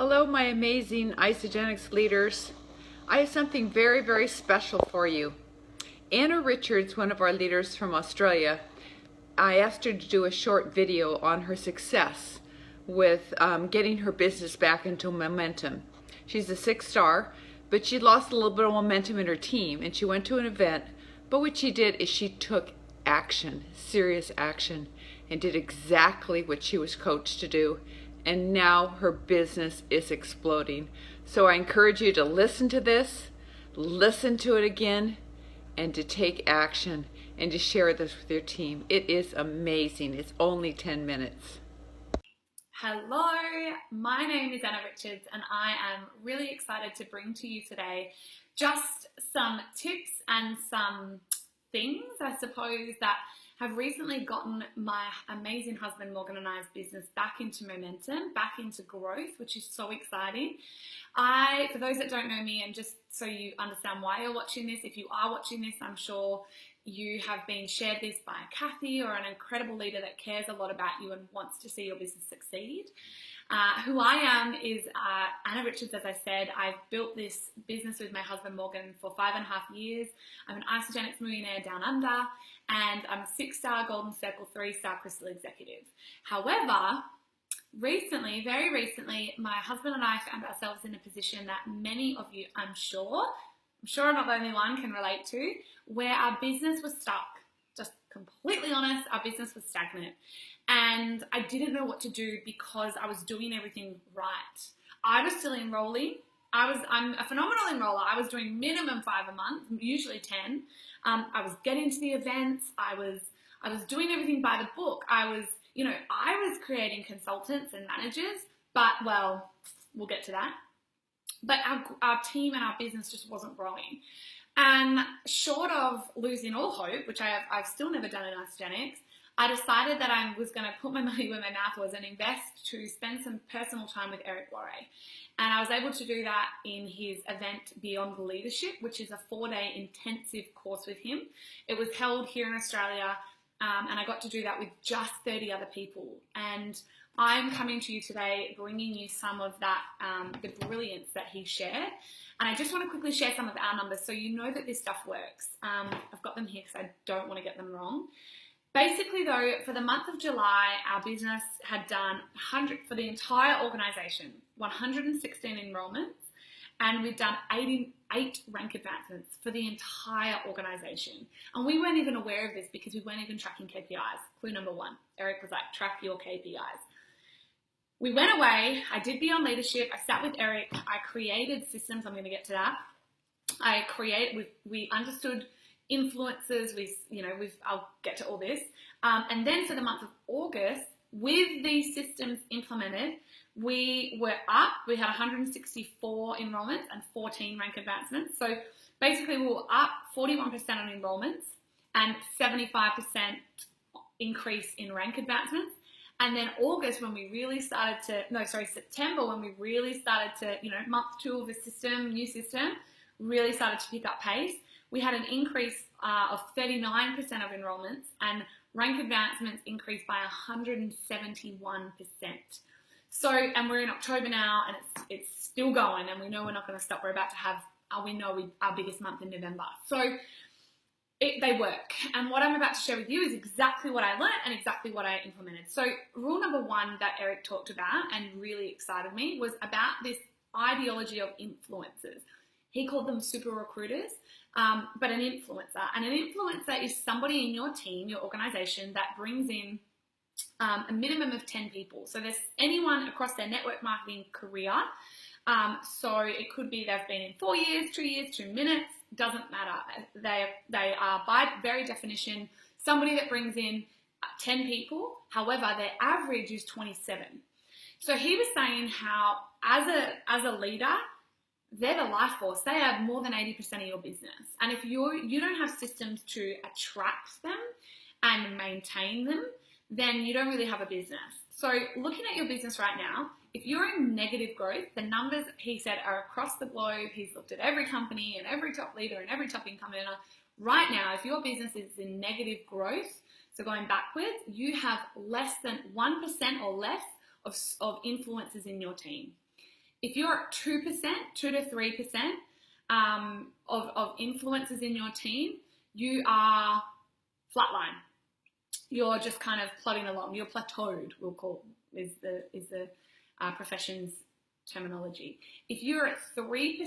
Hello, my amazing Isogenics leaders. I have something very, very special for you. AnnaRichards, one of our leaders from Australia, I asked her to do a short video on her success with getting her business back into momentum. She's a 6-star, but she lost a little bit of momentum in her team, and she went to an event, but what she did is she took action, serious action, and did exactly what she was coached to do, and now her business is exploding. So I encourage you to listen to this, listen to it again, and to take action and to share this with your team. It is amazing. It's only 10 minutes. Hello, my name is AnnaRichards and I am really excited to bring to you today just some tips and some things, I suppose, that have recently gotten my amazing husband Morgan and I's business back into momentum, back into growth, which is so exciting. For those that don't know me, and just so you understand why you're watching this, if you are watching this, I'm sure you have been shared this by Kathy or an incredible leader that cares a lot about you and wants to see your business succeed. Who I am is AnnaRichards, as I said. I've built this business with my husband Morgan for 5.5 years. I'm an Isogenics millionaire down under, and I'm a 6-star Golden Circle, 3-star Crystal Executive. However, very recently, my husband and I found ourselves in a position that many of you, I'm sure I'm not the only one, can relate to, where our business was stuck. Just completely honest, our business was stagnant. And I didn't know what to do because I was doing everything right. I was still enrolling. I'm a phenomenal enroller. I was doing minimum 5 a month, usually 10. I was getting to the events. I was doing everything by the book. I was creating consultants and managers, but well, we'll get to that. But our team and our business just wasn't growing. And short of losing all hope, which I've still never done in Isogenics, I decided that I was going to put my money where my mouth was and invest to spend some personal time with Eric Worre. And I was able to do that in his event Beyond Leadership, which is a 4-day intensive course with him. It was held here in Australia, and I got to do that with just 30 other people. And I'm coming to you today bringing you some of that, the brilliance that he shared. And I just want to quickly share some of our numbers so you know that this stuff works. I've got them here because I don't want to get them wrong. Basically though, for the month of July, our business had done for the entire organisation, 116 enrolments, and we've done 8 rank advancements for the entire organisation. And we weren't even aware of this because we weren't even tracking KPIs. Clue number 1, Eric was like, track your KPIs. We went away, I did Beyond Leadership, I sat with Eric, I created systems, I'm going to get to that. We understood influences, I'll get to all this. And then for the month of August, with these systems implemented, we were up, we had 164 enrollments and 14 rank advancements. So basically we were up 41% on enrollments and 75% increase in rank advancements. And then September, when we really started to, month 2 of the new system, really started to pick up pace. We had an increase of 39% of enrollments, and rank advancements increased by 171%. So, and we're in October now, and it's still going, and we know we're not going to stop. We're about to have, our biggest month in November. So, they work. And what I'm about to share with you is exactly what I learned and exactly what I implemented. So rule number 1 that Eric talked about and really excited me was about this ideology of influencers. He called them super recruiters, but an influencer. And an influencer is somebody in your team, your organization, that brings in a minimum of 10 people. So there's anyone across their network marketing career. So it could be they've been in 4 years, 2 years, 2 minutes, doesn't matter. They are by very definition somebody that brings in 10 people. However, their average is 27. So he was saying how as a leader, they're the life force. They have more than 80% of your business. And if you don't have systems to attract them and maintain them, then you don't really have a business. So looking at your business right now, if you're in negative growth, the numbers, he said, are across the globe. He's looked at every company and every top leader and every top income earner. Right now, if your business is in negative growth, so going backwards, you have less than 1% or less of influencers in your team. If you're at 2%, 2 to 3% of influencers in your team, you are flatline. You're just kind of plodding along. You're plateaued, we'll call, is the profession's terminology. If you're at 3%,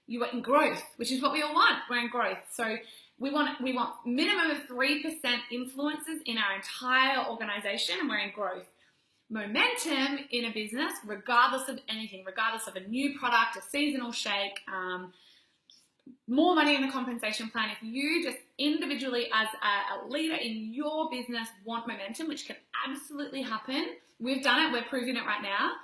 you are in growth, which is what we all want. We're in growth. So we want minimum of 3% influencers in our entire organization, and we're in growth. Momentum in a business, regardless of anything, regardless of a new product, a seasonal shake, more money in the compensation plan. If you just individually as a leader in your business want momentum, which can absolutely happen, we've done it, we're proving it right now,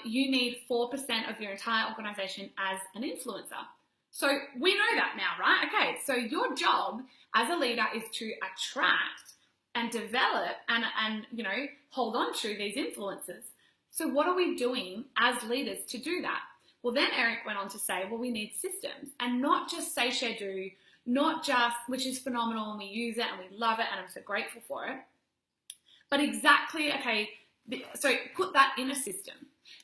you need 4% of your entire organization as an influencer. So we know that now, right? Okay, so your job as a leader is to attract and develop and you know, hold on to these influencers. So what are we doing as leaders to do that? Well, then Eric went on to say, well, we need systems, and not just say, share, do, not just, which is phenomenal, and we use it and we love it and I'm so grateful for it, but exactly, okay, so put that in a system.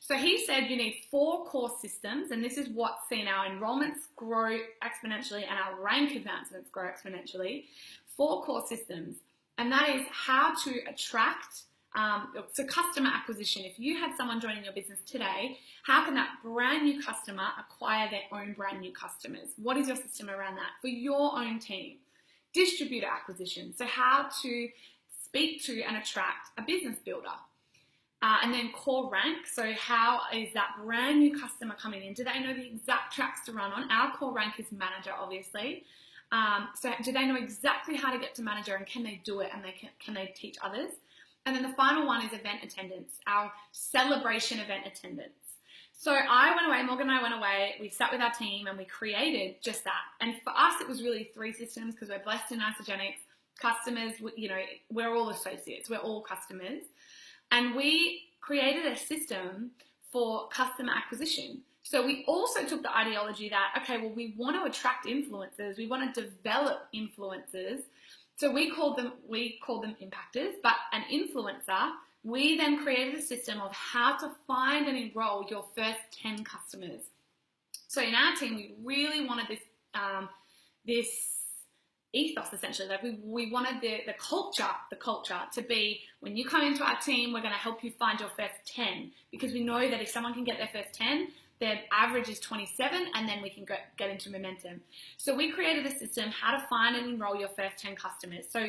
So he said you need 4 core systems, and this is what's seen our enrollments grow exponentially and our rank advancements grow exponentially. 4 core systems, and that is how to attract, so customer acquisition. If you had someone joining your business today, how can that brand new customer acquire their own brand new customers? What is your system around that for your own team? Distributor acquisition, so how to speak to and attract a business builder. And then core rank, so how is that brand new customer coming in? Do they know the exact tracks to run on? Our core rank is manager, obviously. So do they know exactly how to get to manager, and can they do it, and can they teach others? And then the final one is event attendance, our celebration event attendance. So I went away, Morgan and I went away, we sat with our team and we created just that. And for us, it was really 3 systems, because we're blessed in Isagenix. Customers, you know, we're all associates, we're all customers. And we created a system for customer acquisition. So we also took the ideology that, okay, well, we want to attract influencers, we want to develop influencers. So we called them impactors, but an influencer, we then created a system of how to find and enroll your first 10 customers. So in our team, we really wanted this ethos, essentially, that we wanted the culture to be, when you come into our team, we're going to help you find your first 10, because we know that if someone can get their first 10, their average is 27, and then we can get into momentum. So we created a system how to find and enroll your first 10 customers. So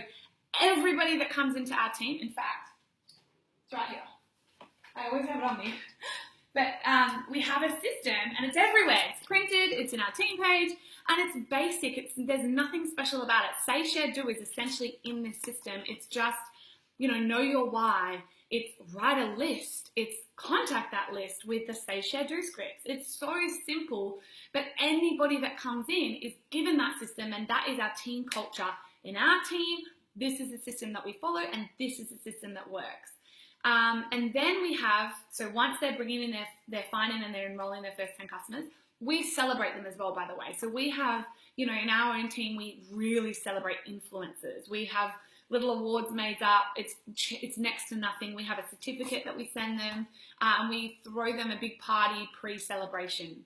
everybody that comes into our team, in fact, it's right here. I always have it on me. But we have a system, and it's everywhere. It's printed, it's in our team page, and it's basic. There's nothing special about it. Say, share, do is essentially in this system. It's just, you know your why. It's write a list. It's contact that list with the say, share, do scripts. It's so simple, but anybody that comes in is given that system, and that is our team culture. In our team, this is the system that we follow, and this is the system that works. And then we have, so once they're bringing in their finding and they're enrolling their first 10 customers, we celebrate them as well, by the way. So we have, in our own team, we really celebrate influencers. We have little awards made up. It's next to nothing. We have a certificate that we send them, and we throw them a big party pre-celebration.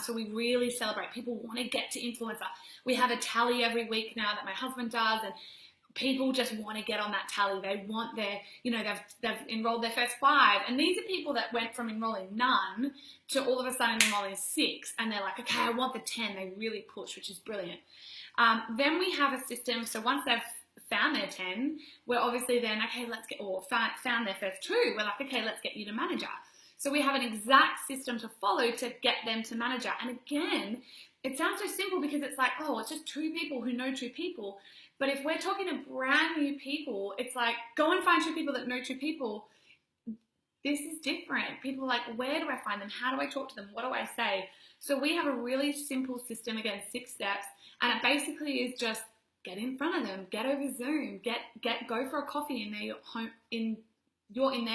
So we really celebrate. People want to get to influencer. We have a tally every week now that my husband does, and people just want to get on that tally. They want their, they've enrolled their first 5. And these are people that went from enrolling none to all of a sudden enrolling 6. And they're like, okay, I want the 10. They really push, which is brilliant. Then we have a system. So once they've found their 10, we're obviously then, okay, found their first 2. We're like, okay, let's get you to manager. So we have an exact system to follow to get them to manager. And again, it sounds so simple because it's like, oh, it's just 2 people who know 2 people. But if we're talking to brand new people, it's like, go and find 2 people that know 2 people. This is different. People are like, where do I find them? How do I talk to them? What do I say? So we have a really simple system, again, 6 steps. And it basically is just get in front of them, get over Zoom, go for a coffee in their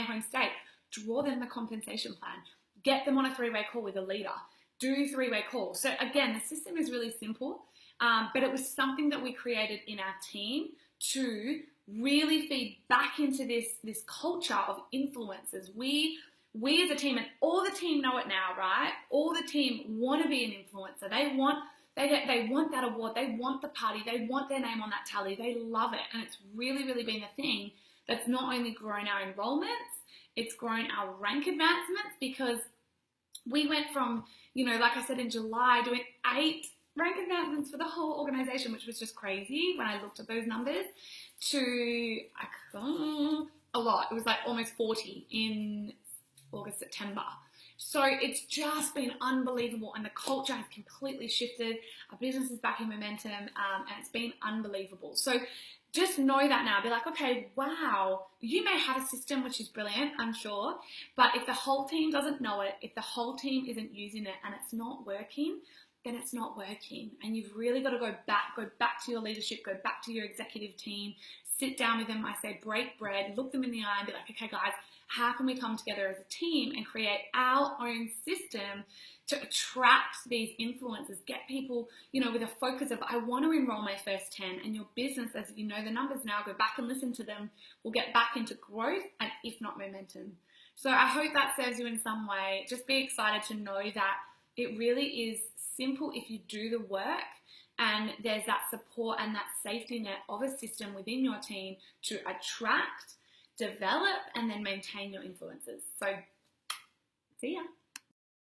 home state, draw them the compensation plan, get them on a 3-way call with a leader, do 3-way calls. So again, the system is really simple. But it was something that we created in our team to really feed back into this culture of influencers. We we as a team, and all the team know it now, right? All the team want to be an influencer. They want that award. They want the party. They want their name on that tally. They love it. And it's really, really been the thing that's not only grown our enrollments, it's grown our rank advancements, because we went from, you know, like I said, in July, doing 8 rank advancements for the whole organization, which was just crazy when I looked at those numbers, to a lot. It was like almost 40 in August, September. So it's just been unbelievable, and the culture has completely shifted. Our business is back in momentum, and it's been unbelievable. So just know that now. Be like, okay, wow, you may have a system which is brilliant, I'm sure, but if the whole team doesn't know it, if the whole team isn't using it and it's not working, then it's not working. And you've really got to go back to your leadership, go back to your executive team, sit down with them. I say break bread, look them in the eye and be like, okay guys, how can we come together as a team and create our own system to attract these influencers, get people, you know, with a focus of, I want to enroll my first 10, and your business, as you know the numbers now, go back and listen to them, will get back into growth and if not momentum. So I hope that serves you in some way. Just be excited to know that it really is simple if you do the work, and there's that support and that safety net of a system within your team to attract, develop, and then maintain your influencers. So, see ya.